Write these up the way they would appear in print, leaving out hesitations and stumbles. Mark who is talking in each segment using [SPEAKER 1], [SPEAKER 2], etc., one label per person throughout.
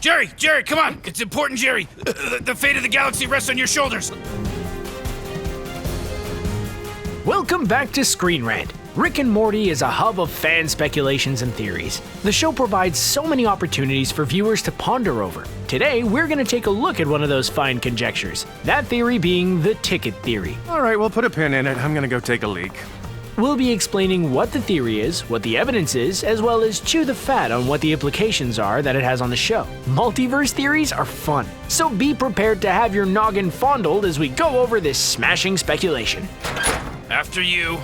[SPEAKER 1] Jerry, come on! It's important, Jerry! The fate of the galaxy rests on your shoulders!
[SPEAKER 2] Welcome back to ScreenRant. Rick and Morty is a hub of fan speculations and theories. The show provides so many opportunities for viewers to ponder over. Today, we're going to take a look at one of those fine conjectures, that theory being the ticket theory.
[SPEAKER 3] Alright, we'll put a pin in it. I'm gonna go take a leak.
[SPEAKER 2] We'll be explaining what the theory is, what the evidence is, as well as chew the fat on what the implications are that it has on the show. Multiverse theories are fun, so be prepared to have your noggin fondled as we go over this smashing speculation.
[SPEAKER 1] After you.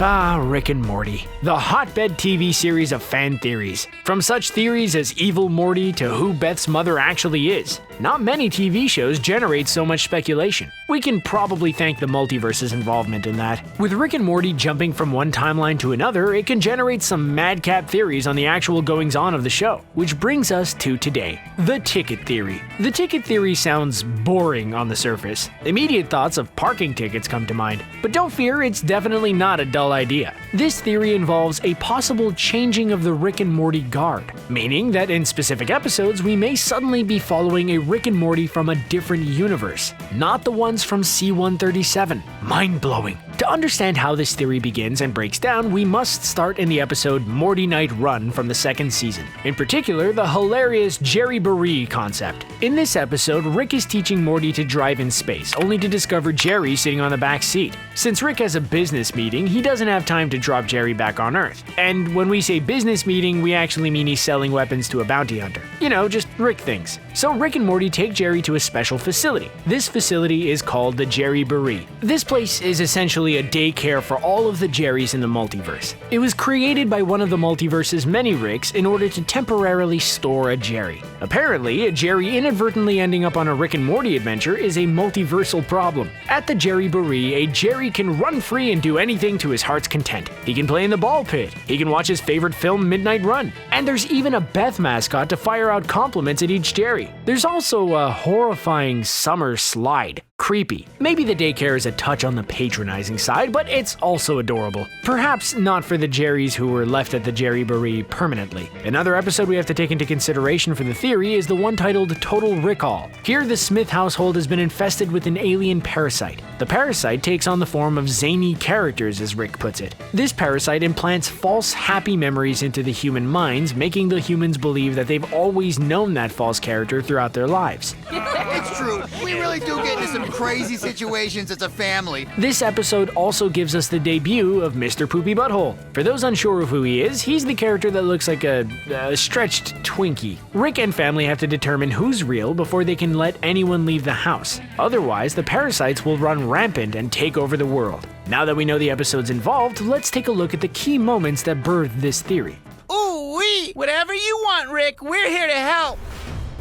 [SPEAKER 2] Ah, Rick and Morty, the hotbed TV series of fan theories. From such theories as Evil Morty to who Beth's mother actually is, not many TV shows generate so much speculation. We can probably thank the multiverse's involvement in that. With Rick and Morty jumping from one timeline to another, it can generate some madcap theories on the actual goings-on of the show. Which brings us to today, the ticket theory. The ticket theory sounds boring on the surface. Immediate thoughts of parking tickets come to mind. But don't fear, it's definitely not a dull idea. This theory involves a possible changing of the Rick and Morty guard, meaning that in specific episodes we may suddenly be following a Rick and Morty from a different universe, not the ones from C-137. Mind-blowing. To understand how this theory begins and breaks down, we must start in the episode Morty Knight Run from the second season. In particular, the hilarious Jerry Baree concept. In this episode, Rick is teaching Morty to drive in space, only to discover Jerry sitting on the back seat. Since Rick has a business meeting, he doesn't have time to drop Jerry back on Earth. And when we say business meeting, we actually mean he's selling weapons to a bounty hunter. You know, just Rick things. So Rick and Morty take Jerry to a special facility. This facility is called the Jerry Baree. This place is essentially a daycare for all of the Jerrys in the multiverse. It was created by one of the multiverse's many Ricks in order to temporarily store a Jerry. Apparently, a Jerry inadvertently ending up on a Rick and Morty adventure is a multiversal problem. At the Jerry Baree, a Jerry can run free and do anything to his heart's content. He can play in the ball pit, he can watch his favorite film Midnight Run, and there's even a Beth mascot to fire out compliments at each Jerry. There's also a horrifying summer slide. Creepy. Maybe the daycare is a touch on the patronizing side, but it's also adorable. Perhaps not for the Jerrys who were left at the Jerry Baree permanently. Another episode we have to take into consideration for the theory is the one titled Total Recall. Here, the Smith household has been infested with an alien parasite. The parasite takes on the form of zany characters, as Rick puts it. This parasite implants false happy memories into the human minds, making the humans believe that they've always known that false character throughout their lives.
[SPEAKER 4] It's true. We really do get into some crazy situations as a family.
[SPEAKER 2] This episode also gives us the debut of Mr. Poopybutthole. For those unsure of who he is, he's the character that looks like a stretched Twinkie. Rick and family have to determine who's real before they can let anyone leave the house. Otherwise, the parasites will run rampant and take over the world. Now that we know the episodes involved, let's take a look at the key moments that birthed this theory.
[SPEAKER 5] Ooh-wee! Whatever you want, Rick, we're here to help!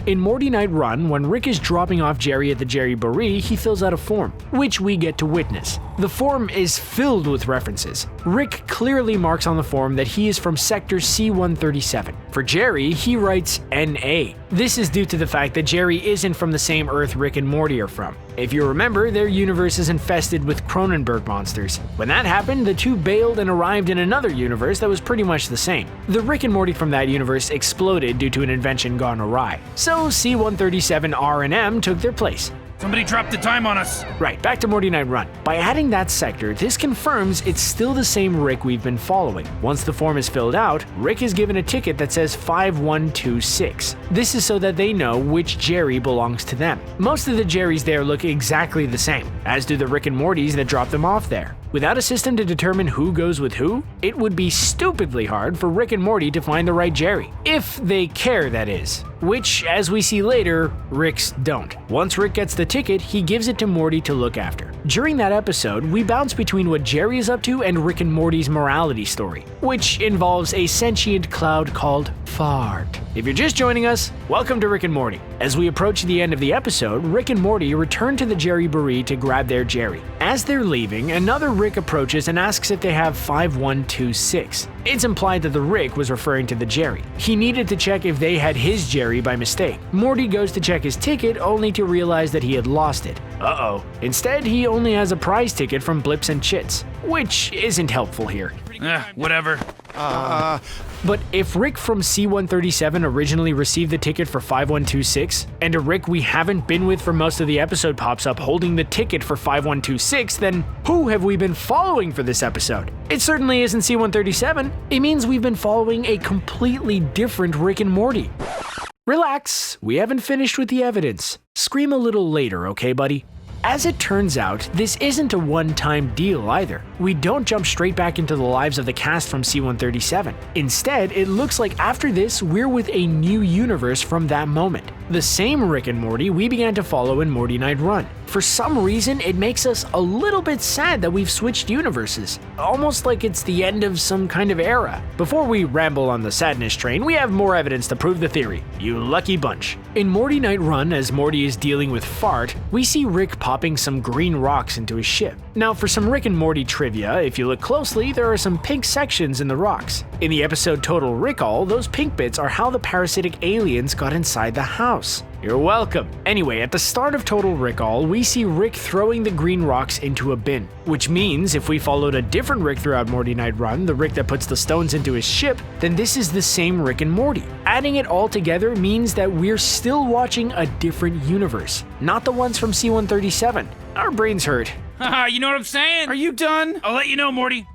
[SPEAKER 2] In Morty Knight Run, when Rick is dropping off Jerry at the Jerry Baree, he fills out a form, which we get to witness. The form is filled with references. Rick clearly marks on the form that he is from Sector C-137. For Jerry, he writes NA. This is due to the fact that Jerry isn't from the same Earth Rick and Morty are from. If you remember, their universe is infested with Cronenberg monsters. When that happened, the two bailed and arrived in another universe that was pretty much the same. The Rick and Morty from that universe exploded due to an invention gone awry. So C-137 R and M took their place.
[SPEAKER 1] Somebody dropped the time on us.
[SPEAKER 2] Right, back to Morty Knight Run. By adding that sector, this confirms it's still the same Rick we've been following. Once the form is filled out, Rick is given a ticket that says 5126. This is so that they know which Jerry belongs to them. Most of the Jerrys there look exactly the same, as do the Rick and Mortys that drop them off there. Without a system to determine who goes with who, it would be stupidly hard for Rick and Morty to find the right Jerry. If they care, that is. Which, as we see later, Ricks don't. Once Rick gets the ticket, he gives it to Morty to look after. During that episode, we bounce between what Jerry is up to and Rick and Morty's morality story, which involves a sentient cloud called Fart. If you're just joining us, welcome to Rick and Morty. As we approach the end of the episode, Rick and Morty return to the Jerry Baree to grab their Jerry. As they're leaving, another Rick approaches and asks if they have 5126. It's implied that the Rick was referring to the Jerry. He needed to check if they had his Jerry by mistake. Morty goes to check his ticket only to realize that he had lost it. Uh-oh. Instead, he only has a prize ticket from Blips and Chits, which isn't helpful here.
[SPEAKER 1] Whatever.
[SPEAKER 2] But if Rick from C-137 originally received the ticket for 5126, and a Rick we haven't been with for most of the episode pops up holding the ticket for 5126, then who have we been following for this episode? It certainly isn't C-137. It means we've been following a completely different Rick and Morty. Relax, we haven't finished with the evidence. Scream a little later, okay, buddy? As it turns out, this isn't a one-time deal either. We don't jump straight back into the lives of the cast from C-137. Instead, it looks like after this, we're with a new universe from that moment. The same Rick and Morty we began to follow in Morty Knight Run. For some reason, it makes us a little bit sad that we've switched universes, almost like it's the end of some kind of era. Before we ramble on the sadness train, we have more evidence to prove the theory. You lucky bunch. In Morty Knight Run, as Morty is dealing with fart, we see Rick popping some green rocks into his ship. Now, for some Rick and Morty trivia, if you look closely, there are some pink sections in the rocks. In the episode Total Recall, those pink bits are how the parasitic aliens got inside the house. You're welcome. Anyway, at the start of Total Recall, we see Rick throwing the green rocks into a bin, which means if we followed a different Rick throughout Morty Knight Run, the Rick that puts the stones into his ship, then this is the same Rick and Morty. Adding it all together means that we're still watching a different universe, not the ones from C-137. Our brains hurt.
[SPEAKER 1] Haha, you know what I'm saying?
[SPEAKER 3] Are you done?
[SPEAKER 1] I'll let you know, Morty.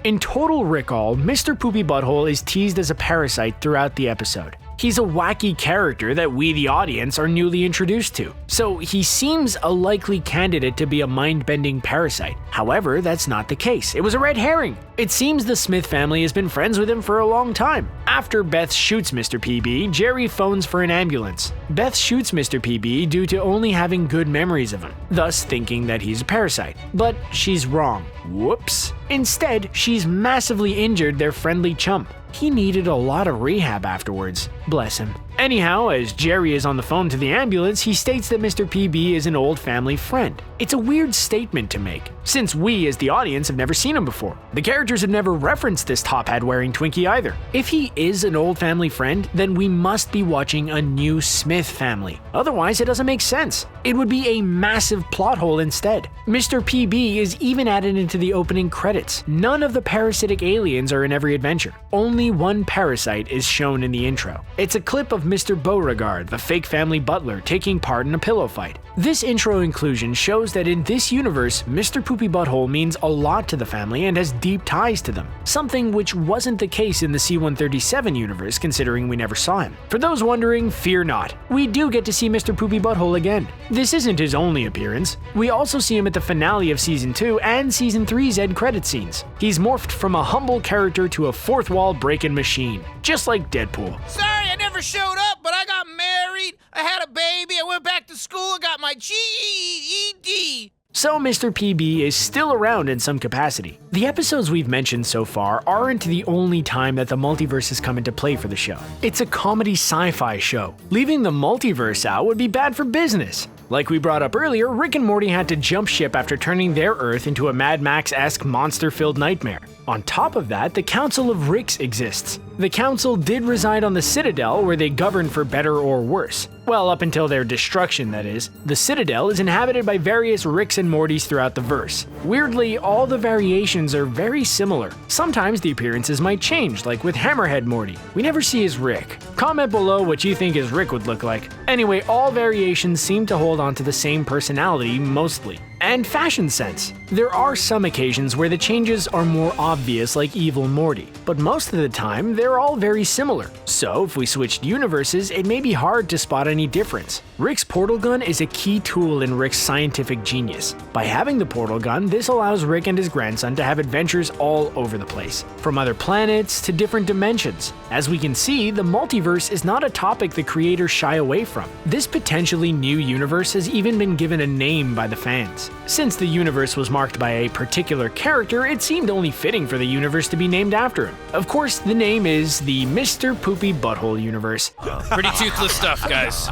[SPEAKER 2] In Total Recall, Mr. Poopybutthole is teased as a parasite throughout the episode. He's a wacky character that we, the audience, are newly introduced to, so he seems a likely candidate to be a mind-bending parasite. However, that's not the case. It was a red herring. It seems the Smith family has been friends with him for a long time. After Beth shoots Mr. PB, Jerry phones for an ambulance. Beth shoots Mr. PB due to only having good memories of him, thus thinking that he's a parasite. But she's wrong. Whoops. Instead, she's massively injured their friendly chump. He needed a lot of rehab afterwards. Bless him. Anyhow, as Jerry is on the phone to the ambulance, he states that Mr. PB is an old family friend. It's a weird statement to make, since we as the audience have never seen him before. The characters have never referenced this top hat wearing Twinkie either. If he is an old family friend, then we must be watching a new Smith family. Otherwise, it doesn't make sense. It would be a massive plot hole instead. Mr. PB is even added into the opening credits. None of the parasitic aliens are in every adventure. Only one parasite is shown in the intro. It's a clip of Mr. Beauregard, the fake family butler, taking part in a pillow fight. This intro inclusion shows that in this universe, Mr. Poopybutthole means a lot to the family and has deep ties to them, something which wasn't the case in the C-137 universe considering we never saw him. For those wondering, fear not. We do get to see Mr. Poopybutthole again. This isn't his only appearance. We also see him at the finale of Season 2 and Season 3's end credit scenes. He's morphed from a humble character to a fourth wall break-in machine, just like Deadpool.
[SPEAKER 5] Sorry, I never showed up, but I got married, I had a baby, I went back to school, I got my GED.
[SPEAKER 2] So Mr. PB is still around in some capacity. The episodes we've mentioned so far aren't the only time that the multiverse has come into play for the show. It's a comedy sci-fi show. Leaving the multiverse out would be bad for business. Like we brought up earlier, Rick and Morty had to jump ship after turning their Earth into a Mad Max-esque monster-filled nightmare. On top of that, the Council of Ricks exists. The Council did reside on the Citadel, where they govern for better or worse. Well, up until their destruction, that is. The Citadel is inhabited by various Ricks and Mortys throughout the verse. Weirdly, all the variations are very similar. Sometimes the appearances might change, like with Hammerhead Morty. We never see his Rick. Comment below what you think his Rick would look like. Anyway, all variations seem to hold on to the same personality, mostly. And fashion sense. There are some occasions where the changes are more obvious, like Evil Morty, but most of the time they're all very similar. So if we switched universes, it may be hard to spot any difference. Rick's portal gun is a key tool in Rick's scientific genius. By having the portal gun, this allows Rick and his grandson to have adventures all over the place, from other planets to different dimensions. As we can see, the multiverse is not a topic the creators shy away from. This potentially new universe has even been given a name by the fans. Since the universe was marked by a particular character, it seemed only fitting for the universe to be named after him. Of course, the name is the Mr. Poopybutthole universe.
[SPEAKER 1] Pretty toothless stuff, guys.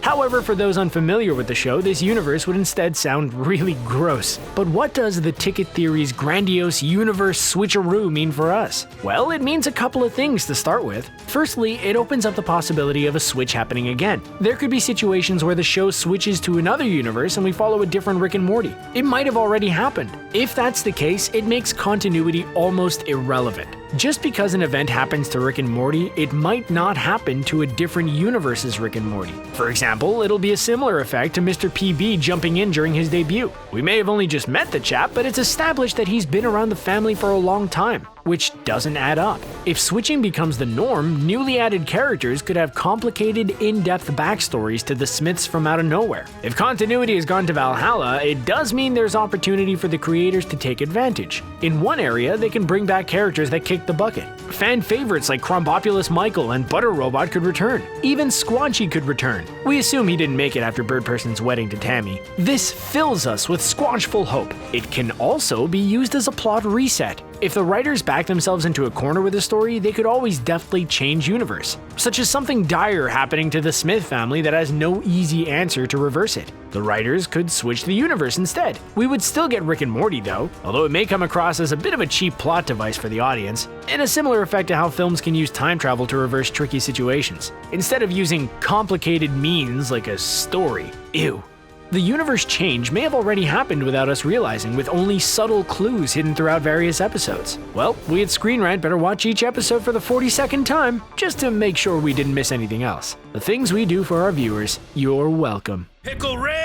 [SPEAKER 2] However, for those unfamiliar with the show, this universe would instead sound really gross. But what does the Ticket Theory's grandiose universe switcheroo mean for us? Well, it means a couple of things to start with. Firstly, it opens up the possibility of a switch happening again. There could be situations where the show switches to another universe and we follow a different Rick and Morty. It might have already happened. If that's the case, it makes continuity almost irrelevant. Just because an event happens to Rick and Morty, it might not happen to a different universe's Rick and Morty. For example, it'll be a similar effect to Mr. PB jumping in during his debut. We may have only just met the chap, but it's established that he's been around the family for a long time, which doesn't add up. If switching becomes the norm, newly added characters could have complicated, in-depth backstories to the Smiths from out of nowhere. If continuity has gone to Valhalla, it does mean there's opportunity for the creators to take advantage. In one area, they can bring back characters that kicked the bucket. Fan favorites like Crumbopulous Michael and Butter Robot could return. Even Squanchy could return. We assume he didn't make it after Birdperson's wedding to Tammy. This fills us with squanchful hope. It can also be used as a plot reset. If the writers back themselves into a corner with a story, they could always deftly change universe, such as something dire happening to the Smith family that has no easy answer to reverse it. The writers could switch the universe instead. We would still get Rick and Morty though, although it may come across as a bit of a cheap plot device for the audience, and a similar effect to how films can use time travel to reverse tricky situations, instead of using complicated means like a story. Ew. The universe change may have already happened without us realizing, with only subtle clues hidden throughout various episodes. Well, we at ScreenRant better watch each episode for the 42nd time, just to make sure we didn't miss anything else. The things we do for our viewers, you're welcome.
[SPEAKER 1] Pickle Rick!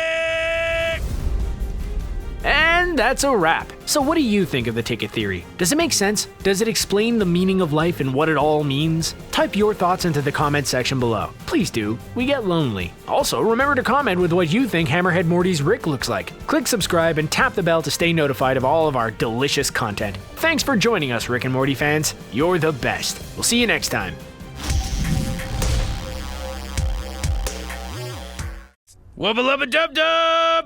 [SPEAKER 2] And that's a wrap. So what do you think of the ticket theory? Does it make sense? Does it explain the meaning of life and what it all means? Type your thoughts into the comment section below. Please do. We get lonely. Also, remember to comment with what you think Hammerhead Morty's Rick looks like. Click subscribe and tap the bell to stay notified of all of our delicious content. Thanks for joining us, Rick and Morty fans. You're the best. We'll see you next time.
[SPEAKER 1] Wubba lubba dub dub!